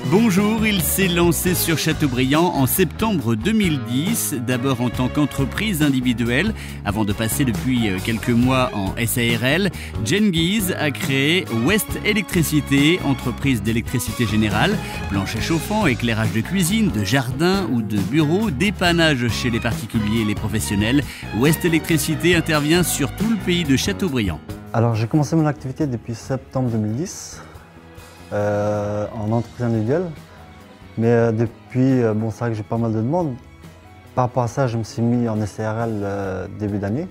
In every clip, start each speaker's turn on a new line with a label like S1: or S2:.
S1: Bonjour, il s'est lancé sur Châteaubriand en septembre 2010, d'abord en tant qu'entreprise individuelle, avant de passer depuis quelques mois en SARL. Cengiz a créé West Électricité, entreprise d'électricité générale, plancher chauffant, éclairage de cuisine, de jardin ou de bureau, dépannage chez les particuliers et les professionnels. West Électricité intervient sur tout le pays de Châteaubriand.
S2: Alors j'ai commencé mon activité depuis septembre 2010. En entreprise individuelle, mais depuis, c'est vrai que j'ai pas mal de demandes. Par rapport à ça, je me suis mis en SARL début d'année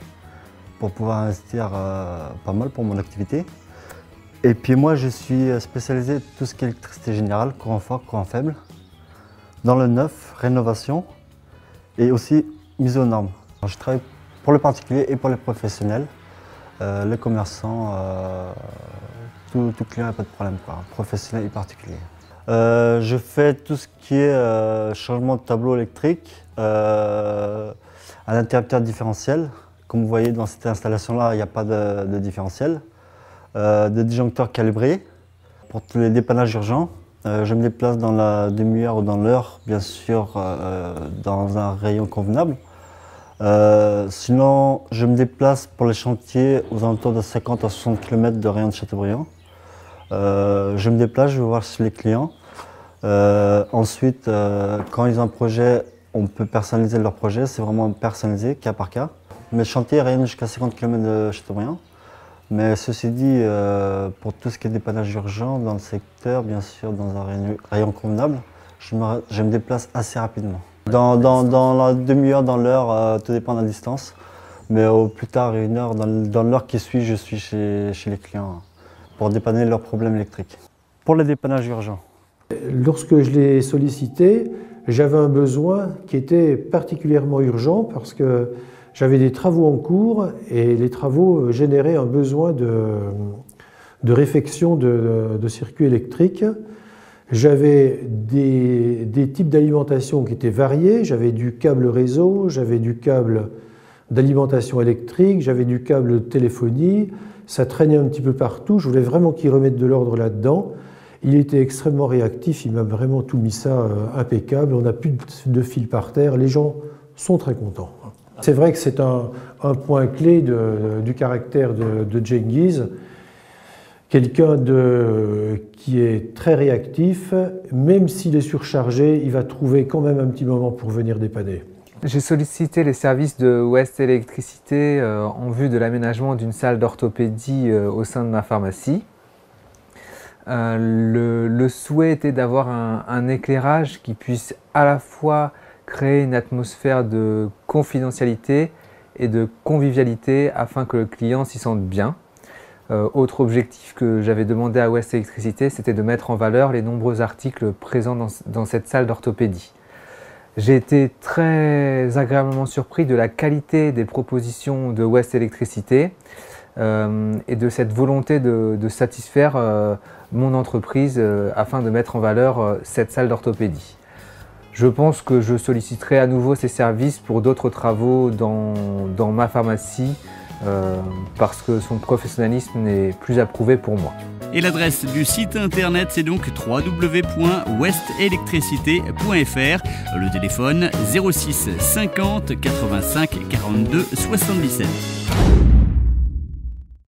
S2: pour pouvoir investir pas mal pour mon activité. Et puis moi, je suis spécialisé tout ce qui est électricité générale, courant fort, courant faible, dans le neuf, rénovation et aussi mise aux normes. Alors, je travaille pour le particulier et pour les professionnels, les commerçants. Tout client n'a pas de problème, professionnel et particulier. Je fais tout ce qui est changement de tableau électrique, un interrupteur différentiel. Comme vous voyez dans cette installation-là, il n'y a pas de différentiel. Des disjoncteurs calibrés pour tous les dépannages urgents. Je me déplace dans la demi-heure ou dans l'heure, bien sûr, dans un rayon convenable. Sinon, je me déplace pour les chantiers aux alentours de 50 à 60 km de rayon de Châteaubriand. Je me déplace, je vais voir chez les clients. Ensuite, quand ils ont un projet, on peut personnaliser leur projet. C'est vraiment personnalisé, cas par cas. Mes chantiers rayonnent jusqu'à 50 km de Châteaubriand. Mais ceci dit, pour tout ce qui est dépannage urgent dans le secteur, bien sûr, dans un rayon convenable, je me déplace assez rapidement. Dans la demi-heure, dans l'heure, tout dépend de la distance. Mais au plus tard, une heure, dans l'heure qui suit, je suis chez les clients pour dépanner leurs problèmes électriques. Pour les dépannages urgents.
S3: Lorsque je l'ai sollicité, j'avais un besoin qui était particulièrement urgent parce que j'avais des travaux en cours et les travaux généraient un besoin de réfection de circuits électriques. J'avais des types d'alimentation qui étaient variés. J'avais du câble réseau, j'avais du câble d'alimentation électrique, j'avais du câble de téléphonie. Ça traînait un petit peu partout. Je voulais vraiment qu'il remette de l'ordre là-dedans. Il était extrêmement réactif. Il m'a vraiment tout mis ça impeccable. On n'a plus de fil par terre. Les gens sont très contents. C'est vrai que c'est un point clé du caractère de Cengiz. Quelqu'un qui est très réactif, même s'il est surchargé, il va trouver quand même un petit moment pour venir dépanner.
S4: J'ai sollicité les services de West Électricité en vue de l'aménagement d'une salle d'orthopédie au sein de ma pharmacie. Le souhait était d'avoir un éclairage qui puisse à la fois créer une atmosphère de confidentialité et de convivialité afin que le client s'y sente bien. Autre objectif que j'avais demandé à West Électricité, c'était de mettre en valeur les nombreux articles présents dans cette salle d'orthopédie. J'ai été très agréablement surpris de la qualité des propositions de West Électricité et de cette volonté de satisfaire mon entreprise afin de mettre en valeur cette salle d'orthopédie. Je pense que je solliciterai à nouveau ces services pour d'autres travaux dans ma pharmacie parce que son professionnalisme n'est plus approuvé pour moi.
S1: Et l'adresse du site internet, c'est donc www.westelectricité.fr. Le téléphone 06 50 85 42 77.